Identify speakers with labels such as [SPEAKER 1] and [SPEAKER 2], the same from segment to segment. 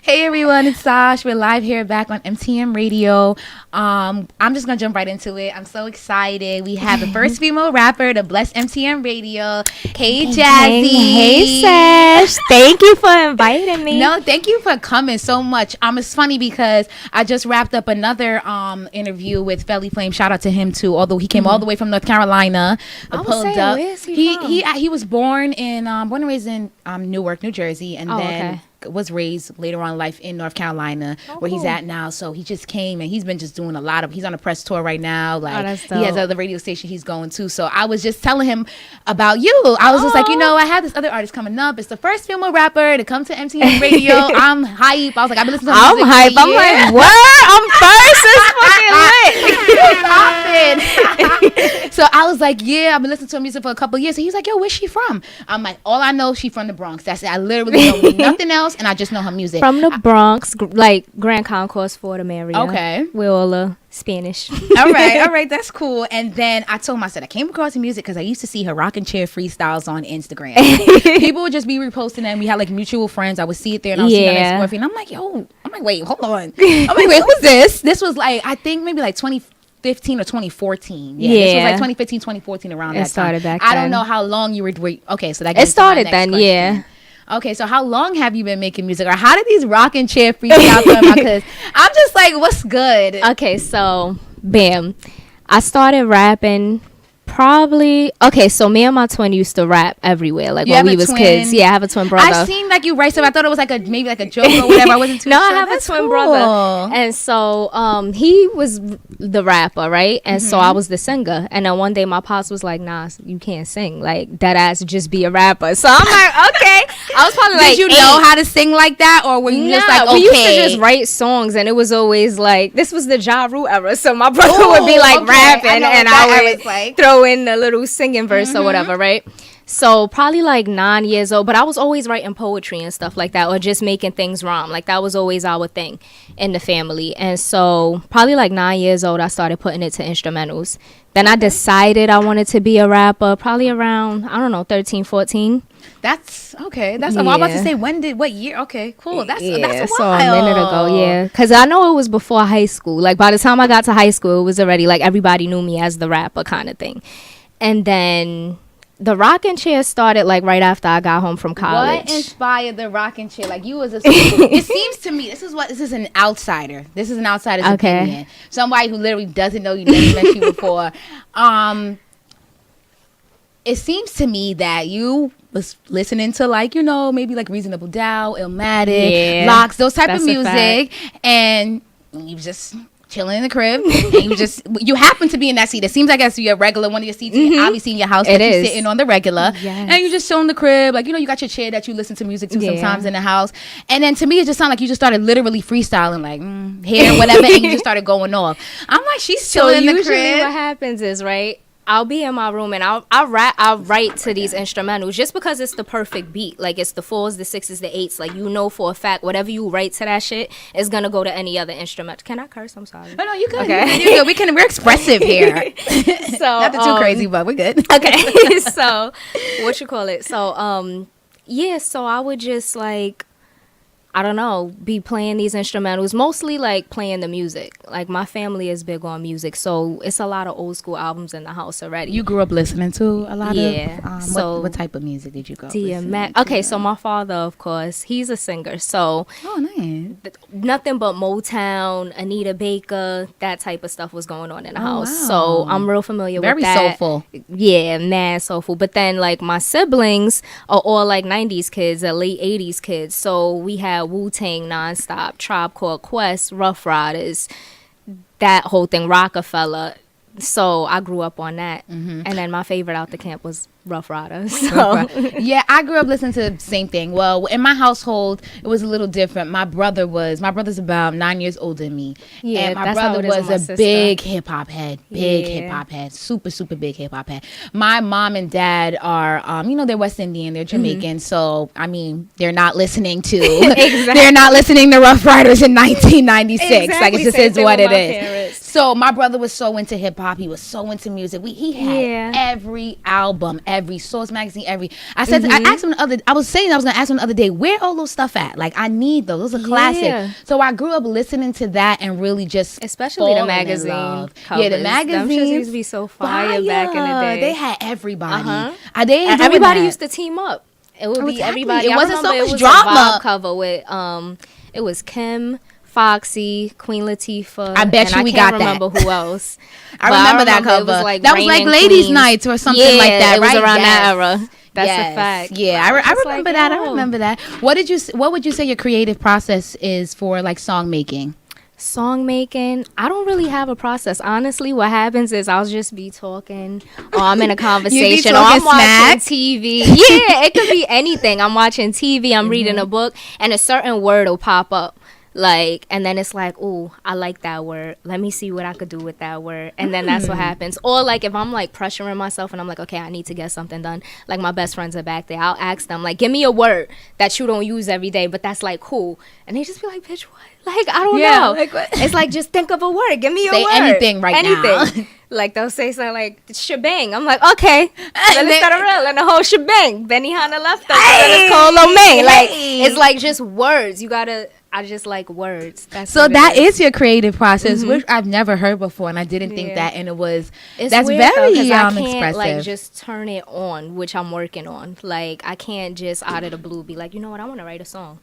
[SPEAKER 1] Hey everyone, it's Sash. We're live here back on MTM Radio. I'm just gonna jump right into it. I'm so excited. We have the first female rapper to bless MTM Radio. Hey Jazzi.
[SPEAKER 2] Hey Sash. Thank you for inviting me.
[SPEAKER 1] No, thank you for coming so much. It's funny because I just wrapped up another interview with Felly Flame. Shout out to him too. Although he came all the way from North Carolina.
[SPEAKER 2] Where is he from?
[SPEAKER 1] He was born and raised in Newark, New Jersey, and then was raised later on in life in North Carolina, where he's at now. So he just came and he's been just doing he's on a press tour right now. Like he has other radio station he's going to. So I was just telling him about you. I was just like, I have this other artist coming up. It's the first female rapper to come to MTN Radio. I'm hype. I was like, I've been listening to music.
[SPEAKER 2] I'm hype. I'm like, what? I'm first. It's fucking lit.
[SPEAKER 1] So I was like, yeah, I've been listening to her music for a couple of years. And he was like, yo, where's she from? I'm like, all I know, she from the Bronx. That's it. I literally don't know nothing else, and I just know her music.
[SPEAKER 2] From the Bronx, like Grand Concourse, Fordham area.
[SPEAKER 1] Okay.
[SPEAKER 2] We're all Spanish.
[SPEAKER 1] all right, that's cool. And then I told him, I said, I came across the music because I used to see her rocking chair freestyles on Instagram. People would just be reposting them. We had like mutual friends. I would see it there, and I would see that on Scorpion. I'm like, wait, hold on. I'm like, wait, who's this? This was like, I think maybe like 2015 or 2014. Yeah. This was like 2015, 2014 around that time. It started back then. I don't know how long you were. Okay, so that.
[SPEAKER 2] It started then, yeah.
[SPEAKER 1] Okay, so how long have you been making music, or how did these rockin' chair freestyles come out? Because I'm just like, what's good?
[SPEAKER 2] Okay, so bam, I started rapping probably. Okay, so me and my twin used to rap everywhere, like when we was kids. Yeah, I have a twin brother.
[SPEAKER 1] I seen like you write stuff. I thought it was like maybe a joke or whatever. I wasn't too
[SPEAKER 2] no,
[SPEAKER 1] sure.
[SPEAKER 2] I have a twin brother, and so he was the rapper, right? And so I was the singer. And then one day my pops was like, "Nah, you can't sing. Like that ass just be a rapper." So I'm like, okay. I was probably like,
[SPEAKER 1] did you know how to sing like that, or were you just like, okay?
[SPEAKER 2] We used to just write songs, and it was always like, this was the Ja Rule era. So my brother would be like rapping, and I would like throw in a little singing verse or whatever, right? So probably like 9 years old, but I was always writing poetry and stuff like that, or just making things rhyme. Like that was always our thing in the family. And so probably like 9 years old, I started putting it to instrumentals. Then I decided I wanted to be a rapper probably around, 13, 14.
[SPEAKER 1] That's okay. I'm about to say, what year? Okay, cool. That's a while.
[SPEAKER 2] So a minute ago, yeah. Because I know it was before high school. Like by the time I got to high school, it was already like everybody knew me as the rapper kind of thing. And then the rocking chair started like right after I got home from college.
[SPEAKER 1] What inspired the rocking chair? Like you was it seems to me, this is an outsider. This is an outsider's opinion. Somebody who literally doesn't know you, never met you before. It seems to me that you was listening to maybe like Reasonable Doubt, Illmatic, Locks, those type of music, and you just chilling in the crib, and you happen to be in that seat. It seems like that's your regular one of your seats. Obviously in your house, that you're sitting on the regular, and you just chill in the crib, like you got your chair that you listen to music to sometimes in the house. And then to me, it just sounded like you just started literally freestyling, like here, whatever, and you just started going off. I'm like, she's chilling in the crib.
[SPEAKER 2] Usually what happens is, right, I'll be in my room and I'll write to these instrumentals just because it's the perfect beat. Like it's the 4s, the 6s, the 8s. Like for a fact, whatever you write to that shit is gonna go to any other instrument. Can I curse? I'm sorry.
[SPEAKER 1] Oh no, you good. Okay. You good. We're expressive here.
[SPEAKER 2] So
[SPEAKER 1] nothing too crazy, but we're good.
[SPEAKER 2] Okay. So what you call it? So so I would just like, I don't know, be playing these instrumentals, mostly like playing the music. Like my family is big on music, so it's a lot of old school albums in the house already.
[SPEAKER 1] You grew up listening to a lot of so what type of music did you grow up listening to?
[SPEAKER 2] Okay, so my father, of course, he's a singer, so
[SPEAKER 1] nice.
[SPEAKER 2] Nothing but Motown, Anita Baker, that type of stuff was going on in the house. Wow. So I'm real familiar with that.
[SPEAKER 1] Very soulful.
[SPEAKER 2] Yeah, mad soulful. But then like my siblings are all like 90s kids or late 80s kids, so we had Wu-Tang Nonstop, Tribe Called Quest, Rough Riders, that whole thing, Rockefeller. So I grew up on that. And then my favorite out the camp was Rough Riders. So.
[SPEAKER 1] Yeah, I grew up listening to the same thing. Well, in my household, it was a little different. My brother's about 9 years older than me. Yeah, and my brother was a big hip hop head. Hip hop head. Super, super big hip hop head. My mom and dad are, they're West Indian, they're Jamaican. So, I mean, they're not listening to, they're not listening to Rough Riders in 1996. Exactly. Like, it just is what it is.
[SPEAKER 2] Yes.
[SPEAKER 1] So my brother was so into hip hop. He was so into music. He had every album, every Source magazine, every. I said I asked him I was gonna ask him the other day, where all those stuff at? Like I need those. Those are classic. So I grew up listening to that and really just
[SPEAKER 2] especially the magazine covers.
[SPEAKER 1] Yeah, the magazines
[SPEAKER 2] used to be so fire back in the day.
[SPEAKER 1] They had everybody.
[SPEAKER 2] Everybody used to team up. It would be everybody.
[SPEAKER 1] It wasn't so much
[SPEAKER 2] drama. Cover with it was Kim, Foxy, Queen Latifah.
[SPEAKER 1] I bet you we got that.
[SPEAKER 2] I can't remember who else.
[SPEAKER 1] I remember that cover. That was like Ladies' Nights or something like that,
[SPEAKER 2] it
[SPEAKER 1] right?
[SPEAKER 2] It was around that era. That's a fact.
[SPEAKER 1] Yeah, I remember that. I remember that. What would you say your creative process is for like song making?
[SPEAKER 2] Song making, I don't really have a process. Honestly, what happens is I'll just be talking, or I'm in a conversation, or I'm watching TV. Yeah, it could be anything. I'm watching TV, I'm reading a book, and a certain word will pop up. Like, and then it's like, ooh, I like that word. Let me see what I could do with that word. And then that's what happens. Or like if I'm like pressuring myself and I'm like, okay, I need to get something done. Like my best friends are back there. I'll ask them like, give me a word that you don't use every day, but that's like cool. And they just be like, bitch, what? Like, I don't know.
[SPEAKER 1] Like what?
[SPEAKER 2] It's like, just think of a word. Give me a word.
[SPEAKER 1] Say anything now.
[SPEAKER 2] Like they'll say something like shebang. I'm like, okay, let me start a reel and the whole shebang. Benny Hanna left us. And it's Corleone. Like it's like just words. I just like words.
[SPEAKER 1] So that is your creative process, which I've never heard before, and I didn't think that. And that's
[SPEAKER 2] weird,
[SPEAKER 1] very
[SPEAKER 2] I can't,
[SPEAKER 1] expressive.
[SPEAKER 2] Like just turn it on, which I'm working on. Like I can't just out of the blue be like, you know what, I want to write a song.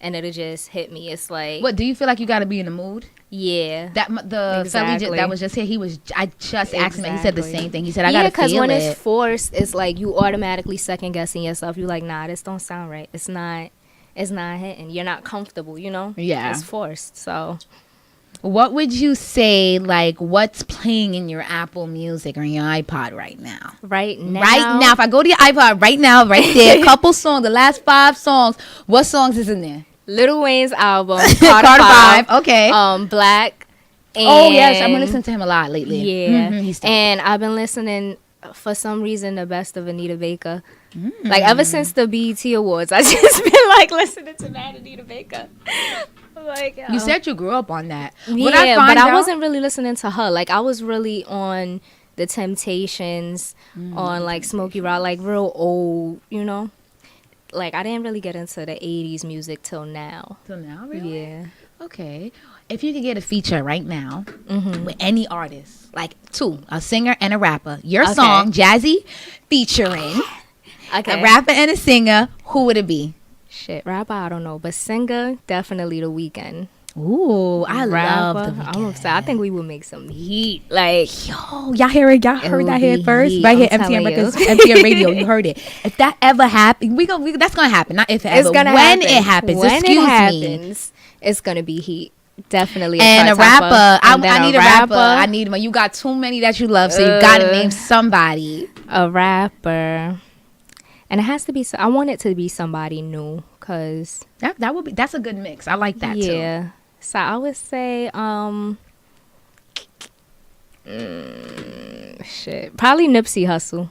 [SPEAKER 2] And it'll just hit me. It's like,
[SPEAKER 1] what do you feel like you got to be in the mood?
[SPEAKER 2] Yeah,
[SPEAKER 1] that the fella that was just here. I just asked him. He said the same thing. He said, "I gotta feel it."
[SPEAKER 2] Because when it's forced, it's like you automatically second guessing yourself. You're like, nah, this don't sound right. It's not hitting. You're not comfortable. You know?
[SPEAKER 1] Yeah,
[SPEAKER 2] it's forced. So,
[SPEAKER 1] what would you say? Like, what's playing in your Apple Music or your iPod right now?
[SPEAKER 2] Right now,
[SPEAKER 1] if I go to your iPod right now, right there, a couple songs, the last 5 songs. What songs is in there?
[SPEAKER 2] Lil Wayne's album,
[SPEAKER 1] Carter 5. Okay.
[SPEAKER 2] Black.
[SPEAKER 1] And yes, I've been listening to him a lot lately.
[SPEAKER 2] Yeah. And I've been listening, for some reason, the best of Anita Baker. Like, ever since the BET Awards, I just been, like, listening to that Anita Baker. Like,
[SPEAKER 1] you said you grew up on that.
[SPEAKER 2] Yeah, but I wasn't really listening to her. Like, I was really on The Temptations, on, like, Smokey Rock, like, real old, you know? Like, I didn't really get into the 80s music till now.
[SPEAKER 1] Till now, really?
[SPEAKER 2] Yeah.
[SPEAKER 1] Okay. If you could get a feature right now with any artist, like 2, a singer and a rapper, your song, Jazzi, featuring a rapper and a singer, who would it be?
[SPEAKER 2] Shit, rapper, I don't know. But singer, definitely The Weeknd.
[SPEAKER 1] Ooh, I love The Weeknd.
[SPEAKER 2] I think we would make some heat. Like,
[SPEAKER 1] yo, y'all hear it? Y'all heard that here first? Heat. Right here, MTN Records, MTN Radio. You heard it. If that ever happens, that's gonna happen. Not if it ever. When it happens,
[SPEAKER 2] it's gonna be heat. Definitely.
[SPEAKER 1] And a rapper. I need a rapper. I need one. You got too many that you love, so you gotta name somebody.
[SPEAKER 2] A rapper. And it has to be. I want it to be somebody new, cause
[SPEAKER 1] that would be. That's a good mix. I like that too.
[SPEAKER 2] Yeah. So I would say, probably Nipsey Hussle.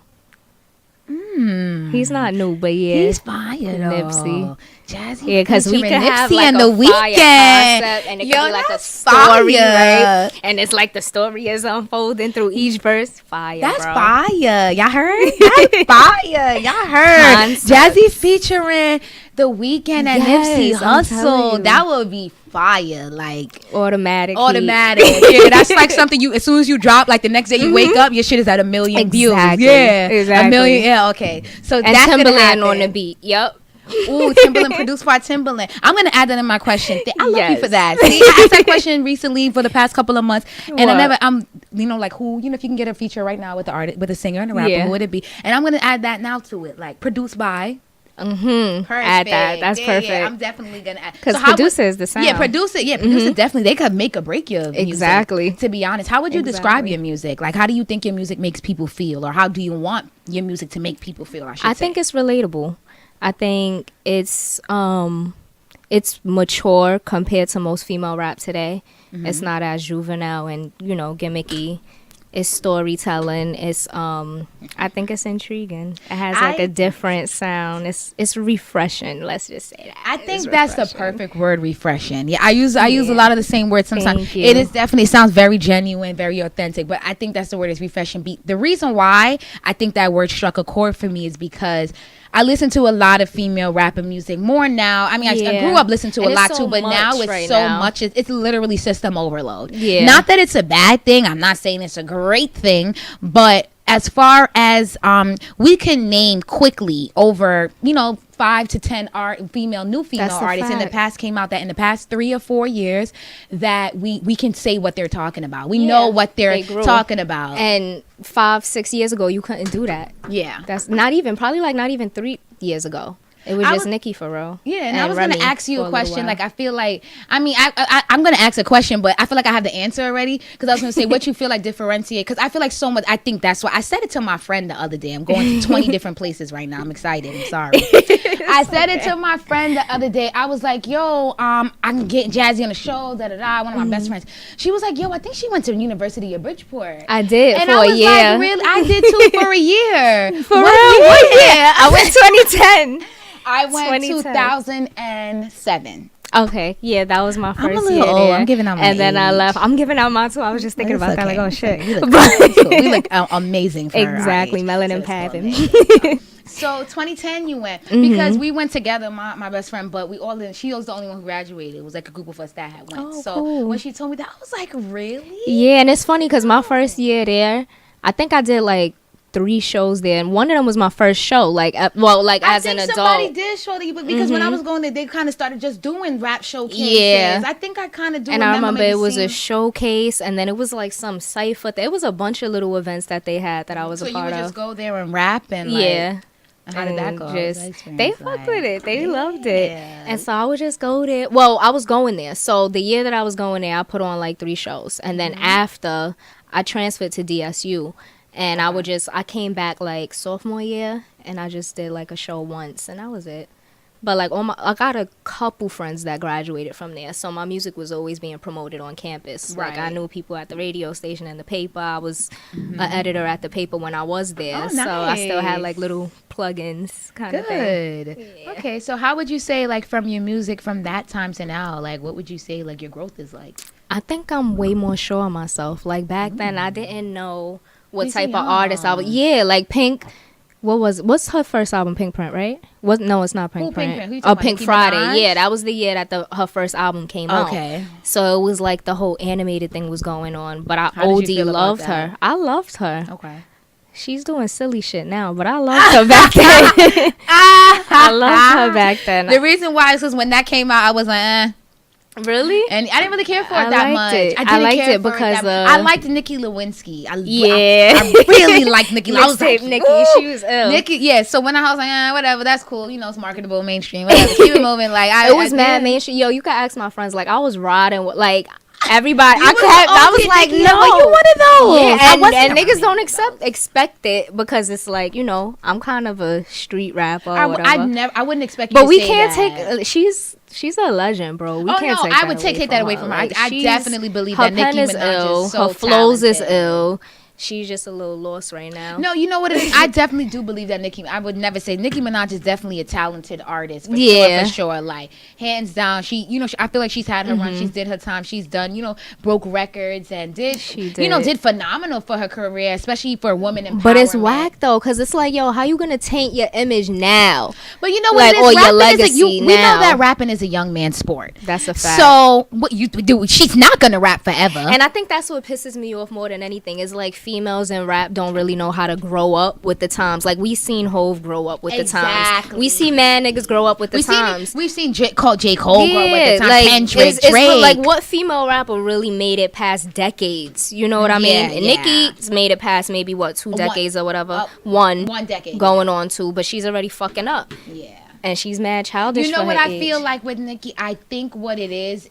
[SPEAKER 2] He's not new, but yeah,
[SPEAKER 1] he's fire though.
[SPEAKER 2] Nipsey,
[SPEAKER 1] Jazzi,
[SPEAKER 2] yeah, because we could have
[SPEAKER 1] Nipsey
[SPEAKER 2] like
[SPEAKER 1] and
[SPEAKER 2] a
[SPEAKER 1] The Weeknd,
[SPEAKER 2] and it could be like a story, right? And it's like the story is unfolding through each verse. Fire,
[SPEAKER 1] that's
[SPEAKER 2] bro.
[SPEAKER 1] Fire. Y'all heard? That's fire. Y'all heard? Jazzi featuring The Weeknd and Nipsey Hussle. That would be fire. Like
[SPEAKER 2] automatic.
[SPEAKER 1] Yeah, that's like something you, as soon as you drop, like the next day you wake up, your shit is at 1 million views. Yeah, exactly. 1 million. Yeah, okay. So
[SPEAKER 2] and
[SPEAKER 1] that's
[SPEAKER 2] Timbaland on the beat. Yep.
[SPEAKER 1] Ooh, Timbaland produced by Timbaland. I'm gonna add that in my question. I love you for that. See, I asked that question recently for the past couple of months, and like who, if you can get a feature right now with the artist, with a singer and a rapper, who would it be? And I'm gonna add that now to it, like produced by.
[SPEAKER 2] Perfect. Add that. That's perfect.
[SPEAKER 1] Yeah, I'm definitely gonna add.
[SPEAKER 2] Because producer is the sound.
[SPEAKER 1] Yeah, producer definitely. They could make or break your music.
[SPEAKER 2] Exactly.
[SPEAKER 1] To be honest, how would you describe your music? Like, how do you think your music makes people feel, or how do you want your music to make people feel? I
[SPEAKER 2] think it's relatable. I think it's mature compared to most female rap today. It's not as juvenile and gimmicky. It's storytelling. It's I think it's intriguing. It has like a different sound. It's refreshing. Let's just say that.
[SPEAKER 1] I think that's the perfect word, refreshing. Yeah, I use a lot of the same words sometimes. It is definitely, it sounds very genuine, very authentic, but I think that's the word, is refreshing. The reason why I think that word struck a chord for me is because I listen to a lot of female rapper music more now. I mean, I grew up listening to a lot too, but now it's so much. It's literally system overload. Yeah. Not that it's a bad thing. I'm not saying it's a great thing, but as far as we can name quickly over, 5 to 10 new female artists in the past came out that in the past 3 or 4 years that we can say what they're talking about. We know what they're talking about.
[SPEAKER 2] And 5-6 years ago, you couldn't do that.
[SPEAKER 1] Yeah.
[SPEAKER 2] That's not even 3 years ago. It was just Nicki for real.
[SPEAKER 1] Yeah, and I was going to ask you a question. Like, I feel like, I'm going to ask a question, but I feel like I have the answer already. Because I was going to say, what you feel like differentiate? Because I feel like so much, I think that's why. I said it to my friend the other day. I'm going to 20 different places right now. I'm excited. I'm sorry. I said it to my friend the other day. I was like, yo, I can get Jazzi on the show, da-da-da, one of my best friends. She was like, yo, I think she went to the University of Bridgeport.
[SPEAKER 2] I did
[SPEAKER 1] and
[SPEAKER 2] for a year.
[SPEAKER 1] Like, really? I did too for a year.
[SPEAKER 2] For real? Yeah. I went 2010.
[SPEAKER 1] I went 2007.
[SPEAKER 2] Okay, yeah, that was my first year.
[SPEAKER 1] I'm a little old. I'm giving out my
[SPEAKER 2] and then I left. I'm giving out mine too. I was just thinking about that, like, oh shit.
[SPEAKER 1] We look amazing for
[SPEAKER 2] exactly,
[SPEAKER 1] our
[SPEAKER 2] melanin pattern.
[SPEAKER 1] So 2010 you went because we went together, my best friend, but she was the only one who graduated. It was like a group of us that had went.
[SPEAKER 2] Oh,
[SPEAKER 1] so
[SPEAKER 2] cool.
[SPEAKER 1] when she told me that, I was like, really?
[SPEAKER 2] Yeah, and it's funny because my first year there, I think I did like 3 shows there, and one of them was my first show. Like, as an adult. I think
[SPEAKER 1] somebody did show you, because when I was going there, they kind of started just doing rap showcases. Yeah, I think I kind of do.
[SPEAKER 2] And I remember it was a showcase, and then it was like some cipher. There was a bunch of little events that they had that I was a part of. So you would just
[SPEAKER 1] go there and rap and how did that go?
[SPEAKER 2] They fucked with it. They loved it. And so I would just go there. Well, I was going there. So the year that I was going there, I put on like 3 shows. And then after, I transferred to DSU. And I came back like sophomore year, and I just did like a show once, and that was it. But like I got a couple friends that graduated from there, so my music was always being promoted on campus. Right. Like I knew people at the radio station and the paper. I was an editor at the paper when I was there, nice. So I still had like little plugins kind of thing.
[SPEAKER 1] Good. Yeah. Okay, so how would you say, like, from your music from that time to now, like what would you say like your growth is like?
[SPEAKER 2] I think I'm way more sure of myself. Like back then, I didn't know what type of artist I was. Yeah, like Pink. What's her first album? Pink Print, right? No, it's not Pink Print. Pink Friday. Yeah, that was the year that her first album came out. Okay. So it was like the whole animated thing was going on. But I OD loved her. I loved her. Okay. She's doing silly shit now, but I loved her back then. I loved her back then.
[SPEAKER 1] The reason why is because when that came out, I was like,
[SPEAKER 2] Really?
[SPEAKER 1] And I didn't really care for it that much.
[SPEAKER 2] I liked it because
[SPEAKER 1] I liked Nicki Lewinsky. I really liked Nicki. I was like,
[SPEAKER 2] Nicki, she was ill.
[SPEAKER 1] Nicki, yeah. So when I was like, whatever, that's cool. It's marketable, mainstream, whatever. Keep it moving. Like
[SPEAKER 2] it was mad mainstream. Yo, you could ask my friends. Like I was riding with like everybody. I was like,
[SPEAKER 1] Nicki, no, you one of those.
[SPEAKER 2] Yeah, and niggas don't expect it because it's like I'm kind of a street rapper. Or whatever.
[SPEAKER 1] I wouldn't expect.
[SPEAKER 2] But we can't take. She's a legend, bro. We can't take
[SPEAKER 1] I would take that away from her. I definitely believe that Nicki Minaj is so
[SPEAKER 2] her flows is ill. She's just a little lost right now.
[SPEAKER 1] No, you know what it is? I definitely do believe that I would never say Nicki Minaj is definitely a talented artist. For sure. Like, hands down, I feel like she's had her run. She's did her time. She's done, broke records and did phenomenal for her career, especially for a woman empowerment.
[SPEAKER 2] But it's whack, though, because it's like, yo, how you going to taint your image now?
[SPEAKER 1] But you know what it is? Or your legacy we know that rapping is a young man's sport.
[SPEAKER 2] That's a fact.
[SPEAKER 1] So, what you do, she's not going to rap forever.
[SPEAKER 2] And I think that's what pisses me off more than anything is like, females in rap don't really know how to grow up with the times. Like we seen Hove grow up with the times. We see mad niggas grow up with the times.
[SPEAKER 1] We've seen J. Cole grow up with the times. Like, Kendrick, Drake.
[SPEAKER 2] Like what female rapper really made it past decades? You know what I mean? And Nicki's made it past maybe 2 decades or whatever. One decade going on 2, but she's already fucking up. Yeah. And she's mad childish.
[SPEAKER 1] You know what I feel like with Nicki? I think what it is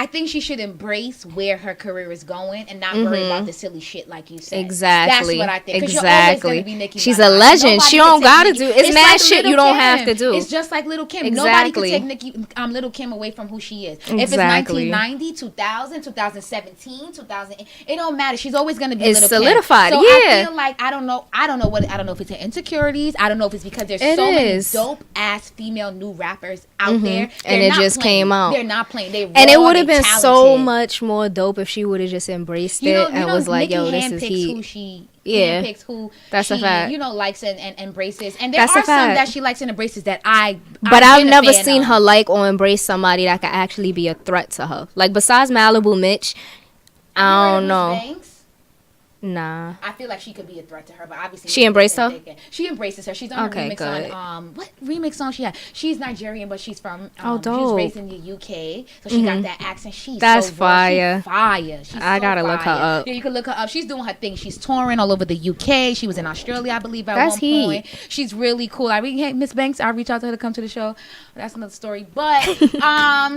[SPEAKER 1] I think she should embrace where her career is going and not worry about the silly shit like you said.
[SPEAKER 2] Exactly.
[SPEAKER 1] That's what I think.
[SPEAKER 2] Exactly.
[SPEAKER 1] Be Nicki
[SPEAKER 2] She's
[SPEAKER 1] Minaj.
[SPEAKER 2] a legend.
[SPEAKER 1] Nobody
[SPEAKER 2] she don't gotta
[SPEAKER 1] Nicki.
[SPEAKER 2] do. It's mad like shit you don't have to do.
[SPEAKER 1] It's just like Little Kim.
[SPEAKER 2] Exactly.
[SPEAKER 1] Nobody can take Little Kim away from who she is.
[SPEAKER 2] Exactly.
[SPEAKER 1] If it's 1990, 2000, 2017, 2000, it don't matter. She's always gonna be Little Kim.
[SPEAKER 2] It's solidified.
[SPEAKER 1] So
[SPEAKER 2] yeah.
[SPEAKER 1] I feel like I don't know if it's her insecurities. I don't know if it's because there's so many dope ass female new rappers out there,
[SPEAKER 2] and it just came out.
[SPEAKER 1] They're not playing. They raw,
[SPEAKER 2] and it would have been
[SPEAKER 1] talented.
[SPEAKER 2] So much more dope if she would have just embraced it and was like, "Yo, this is heat."
[SPEAKER 1] Who she
[SPEAKER 2] handpicks,
[SPEAKER 1] who
[SPEAKER 2] that's a fact.
[SPEAKER 1] Likes and embraces, and there are some that she likes and embraces that
[SPEAKER 2] But I've never seen her like or embrace somebody that could actually be a threat to her. Like besides Malibu Mitch, I don't know.
[SPEAKER 1] Banks?
[SPEAKER 2] Nah.
[SPEAKER 1] I feel like she could be a threat to her, but obviously
[SPEAKER 2] she embraced her.
[SPEAKER 1] She embraces her. She's on a remix
[SPEAKER 2] good.
[SPEAKER 1] on what remix song she had? She's Nigerian, but she's from
[SPEAKER 2] dope.
[SPEAKER 1] She was raised in the UK, so she got that accent.
[SPEAKER 2] That's
[SPEAKER 1] so
[SPEAKER 2] fire.
[SPEAKER 1] She's fire.
[SPEAKER 2] I gotta look her up.
[SPEAKER 1] Yeah, you can look her up. She's doing her thing. She's touring all over the UK. She was in Australia, I believe, at one point. She's really cool. Hey, Miss Banks, I'll reach out to her to come to the show. That's another story. But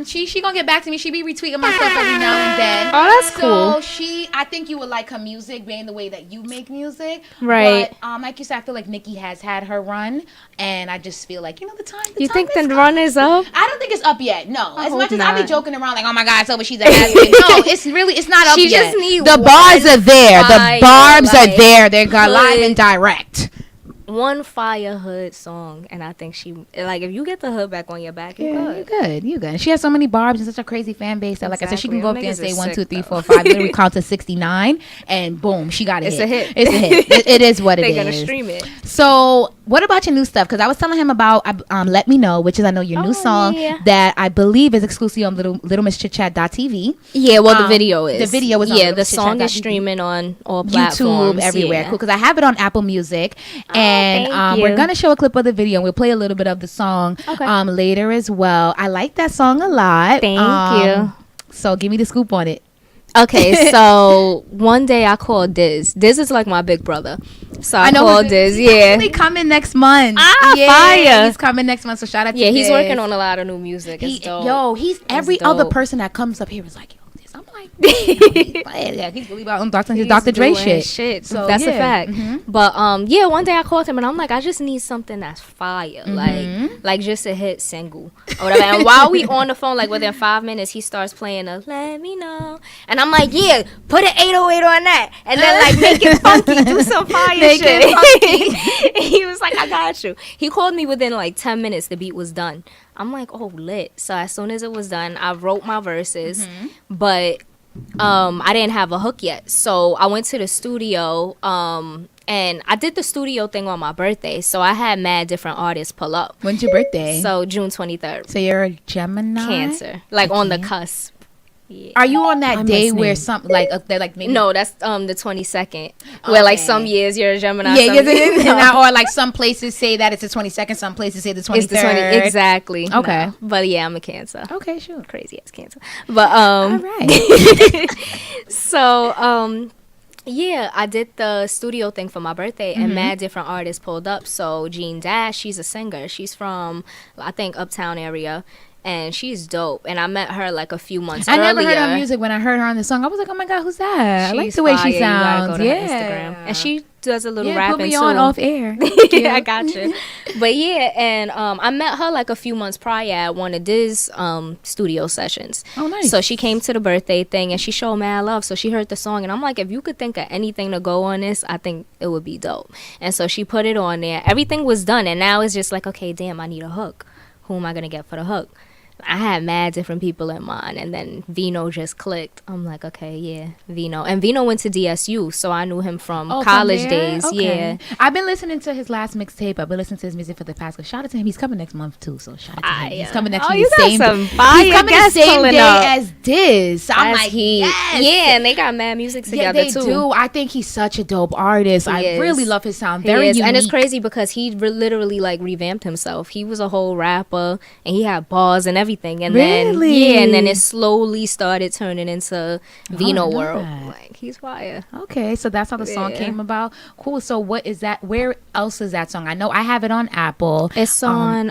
[SPEAKER 1] she gonna get back to me. She be retweeting my stuff every now and then.
[SPEAKER 2] Oh, that's cool.
[SPEAKER 1] So I think you would like her music, being the way that you make music,
[SPEAKER 2] right?
[SPEAKER 1] But like you said, I feel like Nicki has had her run, and I just feel like the time.
[SPEAKER 2] You think the run is up?
[SPEAKER 1] I don't think it's up yet. No, as much as I be joking around like, oh my God, so she's a has-been. No, it's not up yet.
[SPEAKER 2] She just needs
[SPEAKER 1] the bars are there. The barbs are there. They're live and direct.
[SPEAKER 2] One fire hood song, and I think she like if you get the hood back on your back, you're good.
[SPEAKER 1] You good. She has so many barbs and such a crazy fan base that, like I said, she can go up there and say 1, 2, 3, 4, 5, literally count to 69, and boom, she got
[SPEAKER 2] It's a hit.
[SPEAKER 1] It's a hit. It is what it is.
[SPEAKER 2] They're gonna stream it.
[SPEAKER 1] So, what about your new stuff? Because I was telling him about "Let Me Know," which is I know your new song that I believe is exclusive on Little Miss Chit Chat.tv.
[SPEAKER 2] Yeah, well, the video is.
[SPEAKER 1] The video is on
[SPEAKER 2] the song is streaming on all platforms,
[SPEAKER 1] YouTube, everywhere. Cool, because I have it on Apple Music, and we're gonna show a clip of the video. And we'll play a little bit of the song later as well. I like that song a lot.
[SPEAKER 2] Thank you.
[SPEAKER 1] So give me the scoop on it.
[SPEAKER 2] Okay, so one day I called Diz. Diz is like my big brother. So I called Diz.
[SPEAKER 1] He's actually coming next month.
[SPEAKER 2] Fire.
[SPEAKER 1] He's coming next month. So shout out to Diz.
[SPEAKER 2] Yeah, he's working on a lot of new music. It's dope.
[SPEAKER 1] He's every other person that comes up here is like, I'm like, he's really about his Dr. Dre shit.
[SPEAKER 2] So that's a fact. But one day I called him and I'm like, I just need something that's fire, like just a hit single or whatever. And while we on the phone, like within 5 minutes, he starts playing a "Let Me Know," and I'm like, yeah, put an 808 on that, and then like make it funky, do some fire shit. He was like, I got you. He called me within like 10 minutes. The beat was done. I'm like, oh, lit. So as soon as it was done, I wrote my verses, but I didn't have a hook yet. So I went to the studio, and I did the studio thing on my birthday. So I had mad different artists pull up.
[SPEAKER 1] When's your birthday?
[SPEAKER 2] So June 23rd.
[SPEAKER 1] So you're a Gemini?
[SPEAKER 2] Cancer. Like on the cusp.
[SPEAKER 1] Yeah. Are you on that day where something like maybe?
[SPEAKER 2] No, that's the 22nd. Where like some years you're a Gemini.
[SPEAKER 1] Yeah, or like some places say that it's the 22nd, some places say the 23rd. It's the 20,
[SPEAKER 2] exactly.
[SPEAKER 1] Okay,
[SPEAKER 2] no. But yeah, I'm a Cancer.
[SPEAKER 1] Okay, sure.
[SPEAKER 2] Crazy ass Cancer. But
[SPEAKER 1] all right.
[SPEAKER 2] So yeah, I did the studio thing for my birthday, and mad different artists pulled up. So Jean Dash, she's a singer. She's from I think Uptown area. And she's dope. And I met her like a few months earlier.
[SPEAKER 1] I never heard her music. When I heard her on the song, I was like, oh my God, who's that? I like the way she sounds.
[SPEAKER 2] Go to Instagram. And she does a little rapping
[SPEAKER 1] put me
[SPEAKER 2] too.
[SPEAKER 1] on off air.
[SPEAKER 2] Yeah, I got you. But yeah, and I met her like a few months prior at one of Diz studio sessions.
[SPEAKER 1] Oh, nice.
[SPEAKER 2] So she came to the birthday thing and she showed mad love. So she heard the song and I'm like, if you could think of anything to go on this, I think it would be dope. And so she put it on there. Everything was done. And now it's just like, okay, damn, I need a hook. Who am I going to get for the hook? I had mad different people in mind, and then Vino just clicked. I'm like, okay, yeah, Vino. And Vino went to DSU, so I knew him from college days. Okay. Yeah.
[SPEAKER 1] I've been listening to his last mixtape. I've been listening to his music for the past. Shout out to him. He's coming next month too, so shout out to him. He's coming next week.
[SPEAKER 2] He's coming the same day
[SPEAKER 1] as Diz. So I'm like, yes.
[SPEAKER 2] Yeah, and they got mad music together
[SPEAKER 1] they
[SPEAKER 2] too.
[SPEAKER 1] Do. I think he's such a dope artist. I really love his sound. Very unique.
[SPEAKER 2] And it's crazy because he literally like revamped himself. He was a whole rapper, and he had bars and everything, and then. Yeah, and then it slowly started turning into Vino World. Like, he's fire.
[SPEAKER 1] Okay, so that's how the song came about. Cool. So what is that? Where else is that song? I know I have it on Apple.
[SPEAKER 2] It's on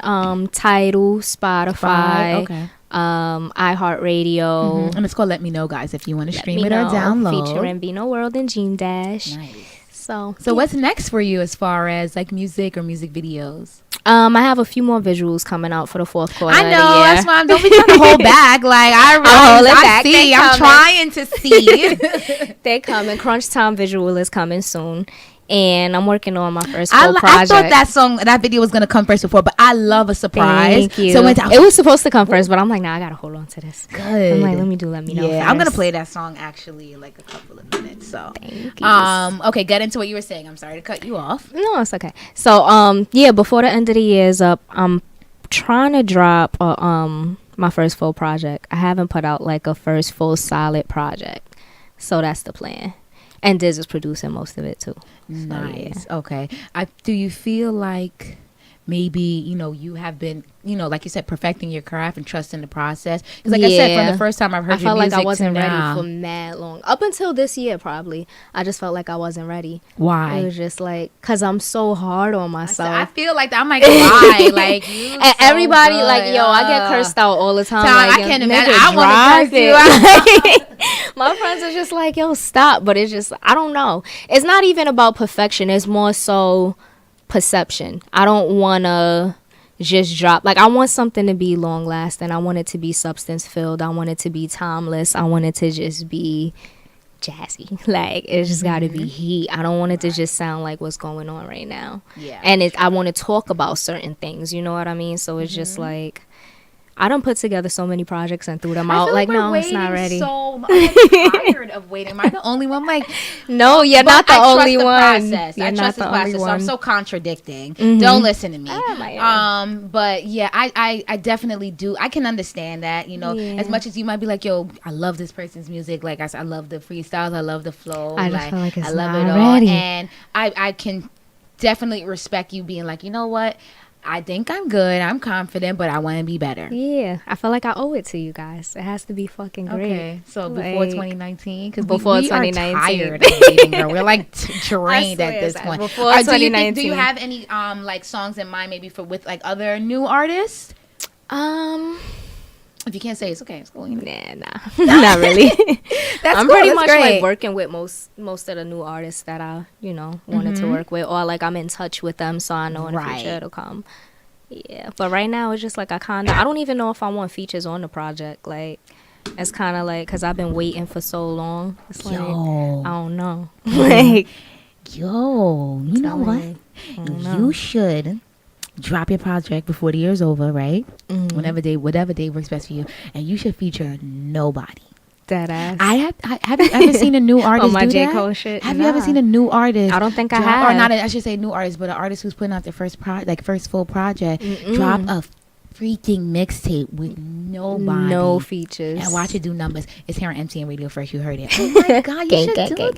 [SPEAKER 2] Tidal, Spotify.
[SPEAKER 1] Okay.
[SPEAKER 2] iHeartRadio.
[SPEAKER 1] And it's called Let Me Know, guys, if you want to stream it or download.
[SPEAKER 2] Featuring Bino World and Gene Dash.
[SPEAKER 1] Nice.
[SPEAKER 2] So
[SPEAKER 1] what's next for you as far as like music or music videos?
[SPEAKER 2] I have a few more visuals coming out for the fourth quarter.
[SPEAKER 1] I know, that's why I'm don't be trying to hold back. Like I see, I'm trying to see.
[SPEAKER 2] They coming. Crunch Time visual is coming soon. And I'm working on my first full project.
[SPEAKER 1] I thought that video was going to come first before, but I love a surprise.
[SPEAKER 2] Thank you. So it was supposed to come first, but I'm like, nah, I got to hold on to this.
[SPEAKER 1] Good.
[SPEAKER 2] I'm like, let me know
[SPEAKER 1] first. I'm going to play that song actually in like a couple of minutes. So, okay, get into what you were saying. I'm sorry to cut you off.
[SPEAKER 2] No, it's okay. So, before the end of the year is up, I'm trying to drop my first full project. I haven't put out like a first full solid project. So that's the plan. And Diz is producing most of it too.
[SPEAKER 1] Nice. So, yeah. Okay. Do you feel like maybe, you have been, like you said, perfecting your craft and trusting the process? Because like I said, from the first time I've heard your music, I felt like I wasn't ready
[SPEAKER 2] for mad long. Up until this year, probably. I just felt like I wasn't ready.
[SPEAKER 1] Why?
[SPEAKER 2] It was just like, because I'm so hard on myself.
[SPEAKER 1] I feel like that. I'm like, why? Like, you and so
[SPEAKER 2] everybody,
[SPEAKER 1] good.
[SPEAKER 2] like, I get cursed out all the time.
[SPEAKER 1] Like, I can't imagine. I want to curse you out.
[SPEAKER 2] My friends are just like, yo, stop. But it's just, I don't know. It's not even about perfection. It's more so perception. I don't want to just drop. Like, I want something to be long lasting. I want it to be substance filled. I want it to be timeless. I want it to just be jazzy. Like, it just got to be heat. I don't want it to just sound like what's going on right now.
[SPEAKER 1] Yeah.
[SPEAKER 2] And I want to talk about certain things. You know what I mean? So it's just like, I done put together so many projects and threw them out. Like no, it's not ready.
[SPEAKER 1] I'm tired of waiting. Am I the only one? Like,
[SPEAKER 2] no, you're not the only one.
[SPEAKER 1] I trust the process. So I'm so contradicting. Don't listen to me. But yeah, I definitely do. I can understand that. As much as you might be like, yo, I love this person's music. Like I love the freestyles. I love the flow.
[SPEAKER 2] I just feel like it's
[SPEAKER 1] I love
[SPEAKER 2] not
[SPEAKER 1] it all.
[SPEAKER 2] ready.
[SPEAKER 1] And I can definitely respect you being like, you know what? I think I'm good. I'm confident, but I want to be better.
[SPEAKER 2] Yeah. I feel like I owe it to you guys. It has to be fucking great.
[SPEAKER 1] Okay. So before 2019? Because
[SPEAKER 2] before
[SPEAKER 1] we
[SPEAKER 2] 2019.
[SPEAKER 1] are tired of dating, girl. We're like drained at this point.
[SPEAKER 2] Before 2019.
[SPEAKER 1] Do you have any like songs in mind maybe with like other new artists? If you can't say it's okay. It's cool.
[SPEAKER 2] Nah. Not really. I'm
[SPEAKER 1] cool.
[SPEAKER 2] pretty much like working with most of the new artists that I, wanted to work with, or like I'm in touch with them, so I know in the future it'll come. Yeah, but right now it's just like I don't even know if I want features on the project. Like, it's kind of like, because I've been waiting for so long. It's like, I don't know. Like,
[SPEAKER 1] you know what? You should drop your project before the year's over, right? Whatever day works best for you, and you should feature nobody.
[SPEAKER 2] Dead ass.
[SPEAKER 1] Have you ever seen a new artist
[SPEAKER 2] my
[SPEAKER 1] do
[SPEAKER 2] J.
[SPEAKER 1] that?
[SPEAKER 2] Cole shit?
[SPEAKER 1] Have you ever seen a new artist?
[SPEAKER 2] I don't think I have.
[SPEAKER 1] Or not, I should say new artist, but an artist who's putting out their first full project, drop a freaking mixtape with nobody,
[SPEAKER 2] no features,
[SPEAKER 1] and watch it do numbers. It's here on MTN Radio First. You heard it. Oh my god, you should do that.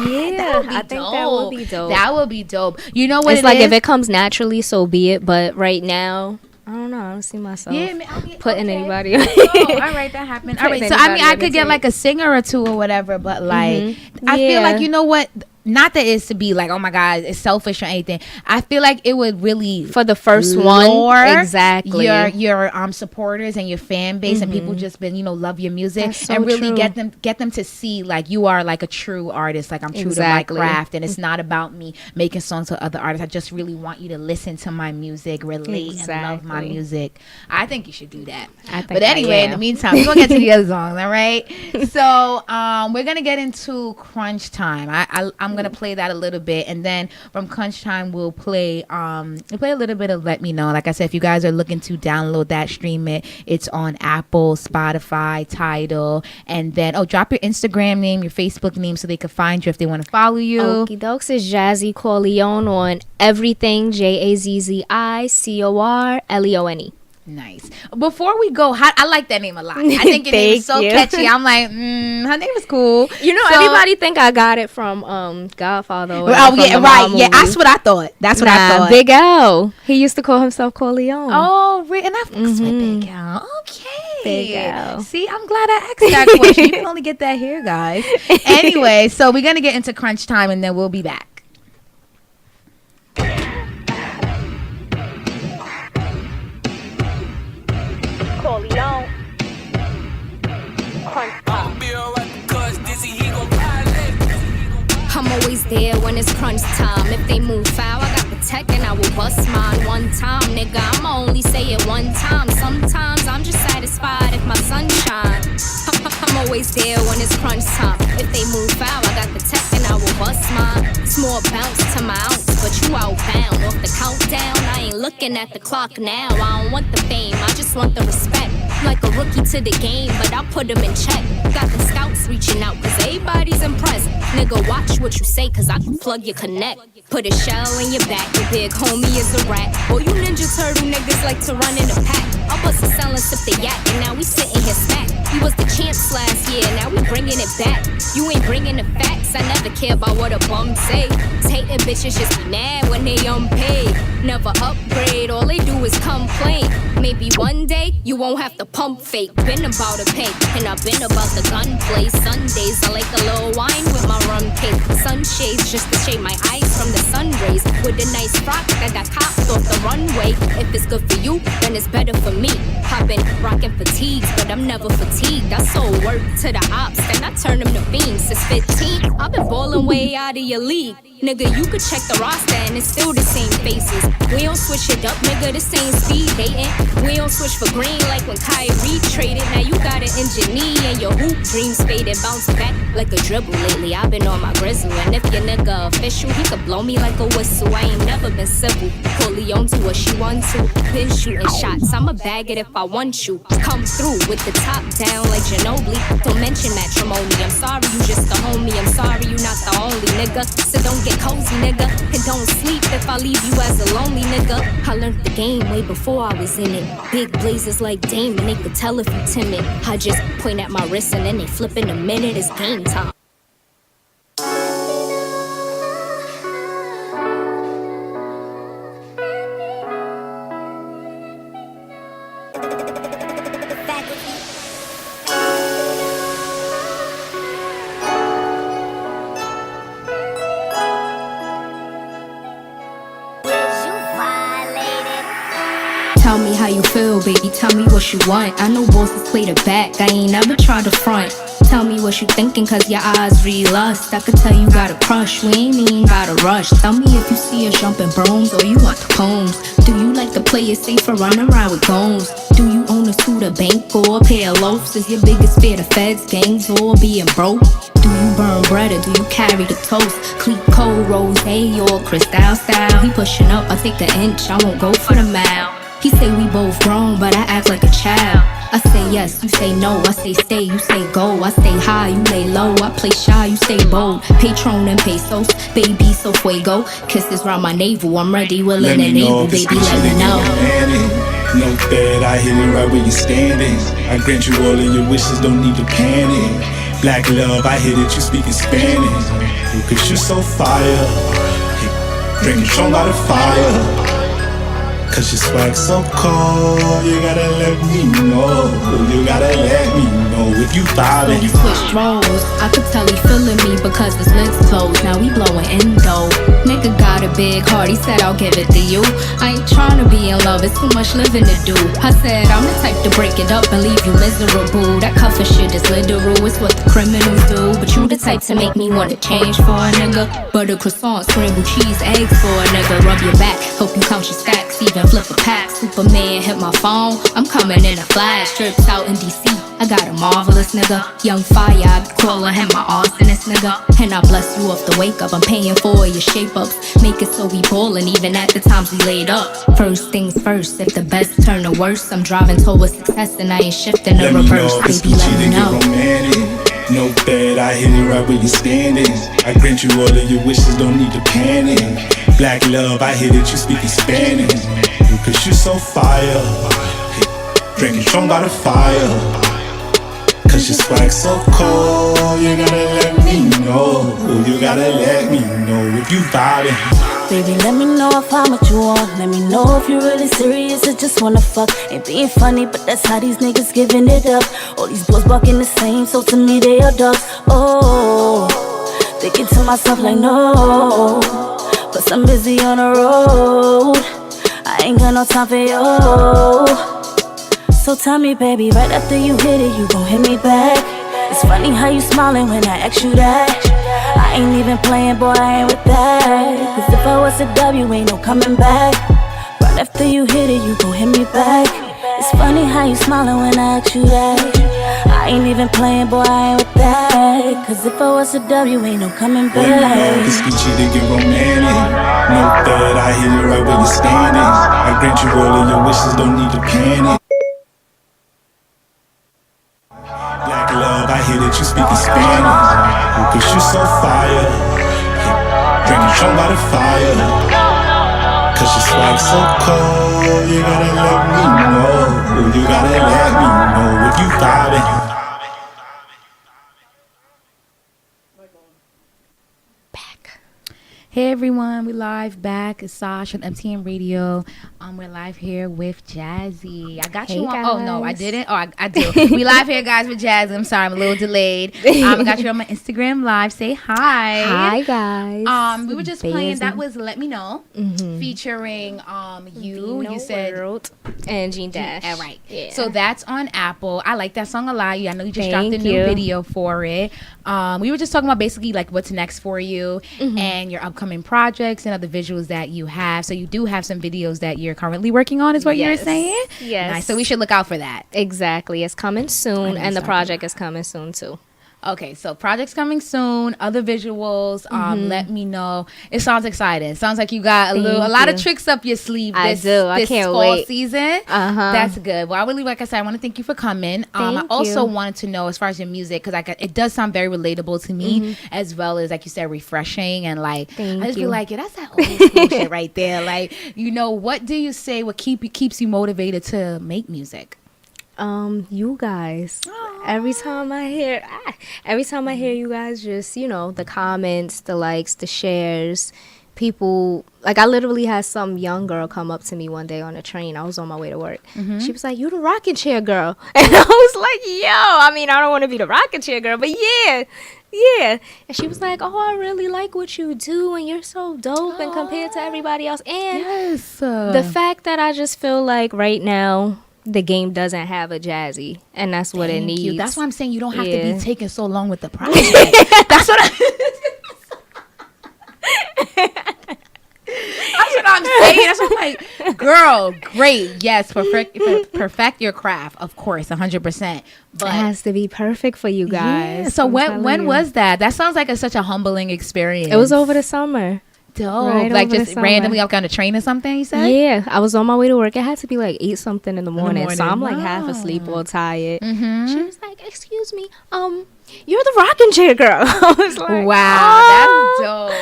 [SPEAKER 2] Yeah, I think that would be dope.
[SPEAKER 1] That would be dope. You know what?
[SPEAKER 2] It's like if it comes naturally, so be it. But right now, I don't know. I don't see myself putting anybody.
[SPEAKER 1] All right, that happened. All right, so I could get like a singer or two or whatever, but like I feel like, you know what? Not that it's to be like, oh my god, it's selfish or anything. I feel like it would really,
[SPEAKER 2] for the first one, exactly,
[SPEAKER 1] your supporters and your fan base and people just been love your music, so and really get them to see like you are like a true artist. Like I'm true to my craft, and it's not about me making songs with other artists. I just really want you to listen to my music, relate, and love my music. I think you should do that. But anyway, in the meantime, we're gonna get to the other songs. All right, so we're gonna get into Crunch Time. I'm gonna play that a little bit, and then from Crunch Time we'll play a little bit of Let Me Know. Like I said, if you guys are looking to download that, stream it, it's on Apple, Spotify, Tidal, and then drop your Instagram name, your Facebook name, so they can find you if they want to follow you.
[SPEAKER 2] Okie dokes. Is Jazzi Corleone on everything. JAZZI CORLEONE.
[SPEAKER 1] Nice. Before we go, I like that name a lot. I think your name is so catchy. I'm like, her name is cool.
[SPEAKER 2] Everybody think I got it from Godfather.
[SPEAKER 1] That's what I thought. I thought.
[SPEAKER 2] Big L. He used to call himself Corleone.
[SPEAKER 1] Oh, really? And I fucks with Big L. Okay.
[SPEAKER 2] Big L.
[SPEAKER 1] See, I'm glad I asked that question. You can only get that here, guys. Anyway, so we're gonna get into Crunch Time, and then we'll be back.
[SPEAKER 3] Corleone.
[SPEAKER 2] there when it's crunch time. If they move foul, I got the tech and I will bust mine one time, nigga. I'ma only say it one time. Sometimes I'm just satisfied if my sun shines. I'm always there when it's crunch time. If they move foul, I got the tech and I will bust mine. Small bounce to my ounce, but you outbound. Off the countdown, I ain't looking at the clock now. I don't want the fame, I just want the respect. Like a rookie to the game, but I'll put him in check. Got the scouts reaching out, cause everybody's impressed. Nigga, watch what you say, cause I can plug your connect. Put a shell in your back, your big homie is a rat. Or you Ninja Turtle niggas like to run in a pack. I bust a cell and sip the yak, and now we sitting here smack. We was the champs last year, now we bringing it back. You ain't bringing the facts, I never care about what a bum say. Hating bitches just be mad when they unpaid. Never upgrade, all they do is complain. Maybe one day, you won't have to pump fake. Been about to pay, and I've been about the gunplay. Sundays, I like a little wine with my rum cake. Sunshades just to shade my eyes from the sun rays. With a nice frock that got copped off the runway. If it's good for you, then it's better for me. I've been rocking fatigues, but I'm never fatigued. I sold work to the ops, then I turned them to fiends. Since 15, I've been balling way out of your league. Nigga, you could check the roster and it's still the same faces. We don't switch it up, nigga, the same speed dating. We don't switch for green like when Kyrie traded. Now you got an engineer and your hoop dreams faded. Bounce back like a dribble lately. I've been on my grizzle, and if your nigga official, he could blow me like a whistle. I ain't never been civil. Corleone to what she want to. Been shooting shots, I'ma bag it if I want you. Come through with the top down like Ginobili. Don't mention matrimony. I'm sorry you just a homie. I'm sorry you not the only nigga. So don't get cozy, nigga, and don't sleep if I leave you as a lonely nigga. I learned the game way before I was in it. Big blazers like Damon, they could tell if you timid. I just point at my wrist and then they flip in a minute. It's game time.
[SPEAKER 3] Tell me how you feel, baby, tell me what you want. I know bosses play the back, I ain't never tried to front. Tell me what you thinking, cause your eyes read lust. I could tell you got a crush, we ain't even gotta rush. Tell me if you see us jumping brooms or you want the combs. Do you like to play it safe or run around with goons? Do you own a suit, a bank, or a pair of loafs? Is your biggest fear the feds, gangs, or being broke? Do you burn bread or do you carry the toast? Clico, rose, or Cristal style. He pushing up, I take an inch, I won't go for the mile. He say we both grown, but I act like a child. I say yes, you say no. I say stay, you say go. I stay high, you lay low. I play shy, you stay bold. Patron and pesos, baby, so fuego. Kisses round my navel, I'm ready, willing and able. Baby, let me know.
[SPEAKER 4] No that I hit it right where you're standing. I grant you all of your wishes, don't need to panic. Black love, I hit it, you speaking Spanish. Cause you're so fire. Drinking strong by the fire. Cause your swag so cold, you gotta let me know. You gotta let me know if you vibing.
[SPEAKER 3] He switched roles, I could tell he feeling me because his lips closed. Now we blowing endo. Nigga got a big heart, he said I'll give it to you. I ain't tryna be in love, it's too much living to do. I said I'm the type to break it up and leave you miserable. That cuffin' shit is literal, it's what the criminals do. But you the type to make me wanna change for a nigga. Butter croissant, scrambled cheese, eggs for a nigga. Rub your back, help you count your stacks, even flip a pack. Superman hit my phone, I'm coming in a flash. Trips out in DC, I got a marvelous nigga. Young fire, I be crawling, hit my arsonist nigga. And I bless you off the wake up, I'm paying for your shape ups. Make it so we ballin' even at the times we laid up. First things first, if the best turn to worse, I'm driving towards success and I ain't shifting the reverse. Baby, let me know.
[SPEAKER 4] No that I hit it right where you're standing. I grant you all of your wishes, don't need to panic. Black love, I hit it, you speaking Spanish. Cause you're so fire. Drinking strong by the fire. Cause your swag so cold, you gotta let me know. You gotta let me know if you vibing.
[SPEAKER 5] Baby, let me know if I'm what you want. Let me know if you're really serious or just wanna fuck. Ain't being funny, but that's how these niggas giving it up. All these boys walking the same, so to me they are dogs. Oh, thinking to myself like no, but I'm busy on the road. I ain't got no time for you. So tell me, baby, right after you hit it, you gon' hit me back. It's funny how you smiling when I ask you that. I I ain't even playing, boy, I ain't with that. Cause if I was a W, ain't no coming back. Right after you hit it, you gon' hit me back. It's funny how you smiling when I ask you that. I ain't even playing, boy, I ain't with that. Cause if I was a W, ain't no coming back.
[SPEAKER 4] When it's get you to get romantic. Know that I hit it right where you're standing. I grant you all of your wishes, don't need to panic. Black love, I hear that you speaking Spanish. Cause you so fire. Drinking strong by the fire. Cause your swag so cold. You gotta let me know. You gotta let me know if you vibing.
[SPEAKER 1] Hey everyone, we live back. It's Sash on MTN Radio. We're live here with Jazzi. I got you on.
[SPEAKER 2] Guys.
[SPEAKER 1] Oh no, I didn't. Oh, I do. We live here, guys, with Jazzi. I'm sorry, I'm a little delayed. I got you on my Instagram live. Say hi.
[SPEAKER 2] Hi guys.
[SPEAKER 1] We were just playing. That was "Let Me Know," featuring you. You said
[SPEAKER 2] and Gene Dash.
[SPEAKER 1] Right.
[SPEAKER 2] Yeah.
[SPEAKER 1] So that's on Apple. I like that song a lot. I know you just
[SPEAKER 2] Thank
[SPEAKER 1] dropped a new
[SPEAKER 2] you.
[SPEAKER 1] video for it. We were just talking about basically like what's next for you and your upcoming projects and other visuals that you have. So you do have some videos that you're currently working on, is what you were saying?
[SPEAKER 2] Yes.
[SPEAKER 1] Nice. So we should look out for that.
[SPEAKER 2] Exactly. It's coming soon, and the
[SPEAKER 1] talking
[SPEAKER 2] project is coming soon too.
[SPEAKER 1] Okay, so projects coming soon, other visuals. Let me know. It sounds exciting. It sounds like you got a lot of tricks up your sleeve.
[SPEAKER 2] I do. I
[SPEAKER 1] this
[SPEAKER 2] can't
[SPEAKER 1] fall
[SPEAKER 2] wait.
[SPEAKER 1] season. That's good. Well, I really, like I said, I want to thank you for coming. I also wanted to know, as far as your music, because it does sound very relatable to me, as well as, like you said, refreshing, and like I just feel like, yeah, that's that old school shit right there. Like, what do you say? What keeps you motivated to make music?
[SPEAKER 2] You guys. Every time I hear you guys, just the comments, the likes, the shares, people, like, I literally had some young girl come up to me one day on a train. I was on my way to work. She was like, "You the rocking chair girl," and I was like, "Yo, I mean, I don't want to be the rocking chair girl, but yeah." And she was like, "Oh, I really like what you do, and you're so dope, and compared to everybody else, and the fact that I just feel like right now the game doesn't have a Jazzi, and that's what it needs."
[SPEAKER 1] That's why I'm saying you don't have to be taking so long with the project. That's what I'm saying. That's what I'm like, girl, great. Yes, perfect your craft, of course, 100%. But
[SPEAKER 2] it has to be perfect for you guys.
[SPEAKER 1] Yeah. So when was that? That sounds like such a humbling experience.
[SPEAKER 2] It was over the summer.
[SPEAKER 1] Dope.
[SPEAKER 2] Right,
[SPEAKER 1] like just randomly up on a train or something, you said?
[SPEAKER 2] Yeah, I was on my way to work. It had to be like 8 something in the morning. So I'm like half asleep or tired. She was like, "Excuse me, you're the rocking chair girl." I was like,
[SPEAKER 1] "Wow, that's dope."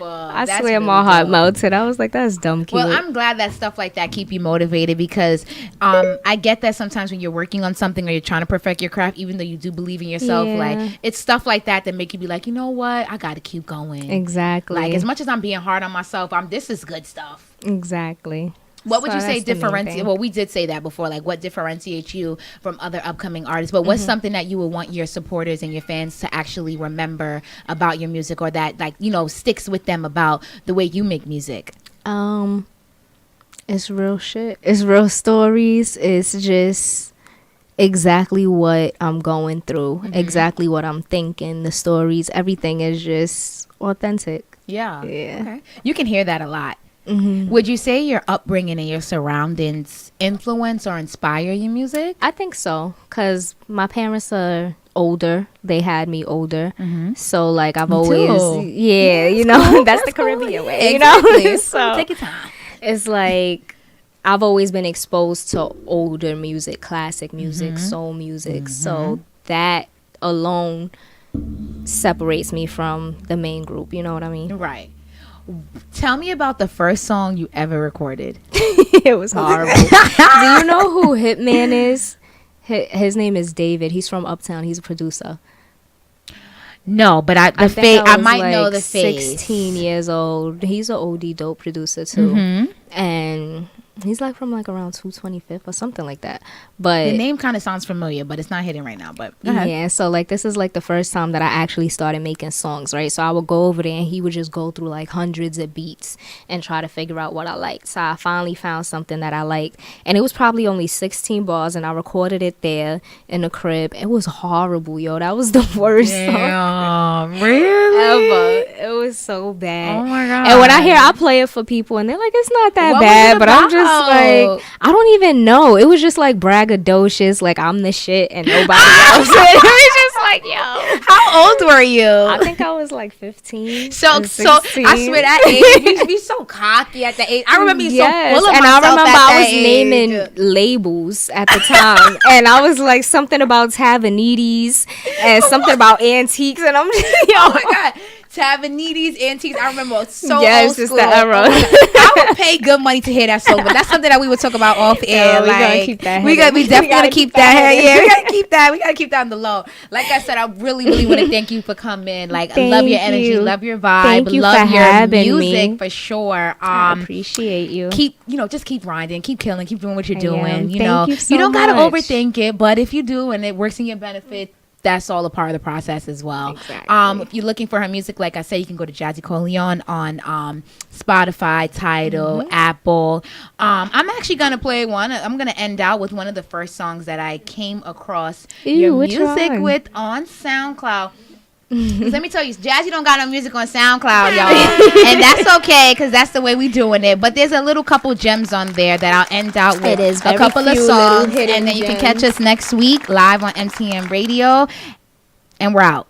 [SPEAKER 2] I swear my heart melted. I was like, "That's dumb cute."
[SPEAKER 1] Well, I'm glad that stuff like that keep you motivated, because I get that sometimes when you're working on something or you're trying to perfect your craft, even though you do believe in yourself, like, it's stuff like that make you be like, you know what, I got to keep going.
[SPEAKER 2] Exactly.
[SPEAKER 1] Like, as much as I'm being hard on myself, this is good stuff.
[SPEAKER 2] Exactly.
[SPEAKER 1] What would you say differentiates? Well, we did say that before. Like, what differentiates you from other upcoming artists? But what's something that you would want your supporters and your fans to actually remember about your music, or that, like, sticks with them about the way you make music?
[SPEAKER 2] It's real shit. It's real stories. It's just exactly what I'm going through, exactly what I'm thinking. The stories, everything is just authentic.
[SPEAKER 1] Yeah.
[SPEAKER 2] Okay.
[SPEAKER 1] You can hear that a lot. Would you say your upbringing and your surroundings influence or inspire your music?
[SPEAKER 2] I think so, because my parents are older. They had me older. So, like, I've always, that's the Caribbean way,
[SPEAKER 1] Exactly.
[SPEAKER 2] So,
[SPEAKER 1] take your time.
[SPEAKER 2] It's like, I've always been exposed to older music, classic music, soul music. So, that alone separates me from the main group. You know what I mean?
[SPEAKER 1] Right. Tell me about the first song you ever recorded.
[SPEAKER 2] It was horrible. Do you know who Hitman is? His name is David. He's from Uptown. He's a producer.
[SPEAKER 1] No, but I might know the face.
[SPEAKER 2] 16 years old. He's an OD dope producer too. And He's like from like around 225th or something like that. But
[SPEAKER 1] the name kind of sounds familiar, but it's not hidden right now. But go ahead.
[SPEAKER 2] Yeah, so like this is like the first time that I actually started making songs, right? So I would go over there and he would just go through like hundreds of beats and try to figure out what I liked. So I finally found something that I liked, and it was probably only 16 bars, and I recorded it there in the crib. It was horrible, yo. That was the worst song
[SPEAKER 1] really
[SPEAKER 2] ever. It was so bad.
[SPEAKER 1] Oh my god!
[SPEAKER 2] And when I play it for people, and they're like, it's not that bad, but I'm just like, I don't even know. It was just like braggadocious, like I'm the shit and nobody else. It was just like, yo.
[SPEAKER 1] How old were you?
[SPEAKER 2] I think I was like 15.
[SPEAKER 1] So I swear that age, you used to be so cocky at the age. I remember you so full of
[SPEAKER 2] and
[SPEAKER 1] myself.
[SPEAKER 2] I remember
[SPEAKER 1] at
[SPEAKER 2] I was
[SPEAKER 1] that
[SPEAKER 2] naming
[SPEAKER 1] age.
[SPEAKER 2] labels at the time, and I was like something about Tavanides and something about antiques, and I'm just, yo.
[SPEAKER 1] Oh my god. Tavanides, antiques. I remember old school.
[SPEAKER 2] It's the era.
[SPEAKER 1] I would pay good money to hear that song, but that's something that we would talk about off air.
[SPEAKER 2] We gotta keep that.
[SPEAKER 1] We definitely gotta keep that. Yeah, we gotta keep that. We gotta keep that on the low. Like I said, I really want to thank you for coming. Like, I love your energy, love your vibe,
[SPEAKER 2] thank you
[SPEAKER 1] love
[SPEAKER 2] for
[SPEAKER 1] your
[SPEAKER 2] having
[SPEAKER 1] music
[SPEAKER 2] me.
[SPEAKER 1] for sure.
[SPEAKER 2] I appreciate you.
[SPEAKER 1] Just keep grinding, keep killing, keep doing what you're
[SPEAKER 2] I
[SPEAKER 1] doing.
[SPEAKER 2] am.
[SPEAKER 1] You
[SPEAKER 2] Thank
[SPEAKER 1] know,
[SPEAKER 2] you so
[SPEAKER 1] don't gotta
[SPEAKER 2] much.
[SPEAKER 1] overthink it, but if you do and it works in your benefit, that's all a part of the process as well.
[SPEAKER 2] Exactly.
[SPEAKER 1] If you're looking for her music, like I said, you can go to Jazzi Corleone on Spotify, Tidal, Apple. I'm actually gonna play one. I'm gonna end out with one of the first songs that I came across your
[SPEAKER 2] which
[SPEAKER 1] music
[SPEAKER 2] one?
[SPEAKER 1] with on SoundCloud. 'Cause let me tell you, Jazzi don't got no music on SoundCloud, y'all, and that's okay, because that's the way we doing it. But there's a little couple gems on there that I'll end out with.
[SPEAKER 2] It is
[SPEAKER 1] a
[SPEAKER 2] very
[SPEAKER 1] couple of
[SPEAKER 2] few
[SPEAKER 1] songs,
[SPEAKER 2] little hidden
[SPEAKER 1] and then you can
[SPEAKER 2] gems.
[SPEAKER 1] catch us next week live on MTN Radio, and we're out.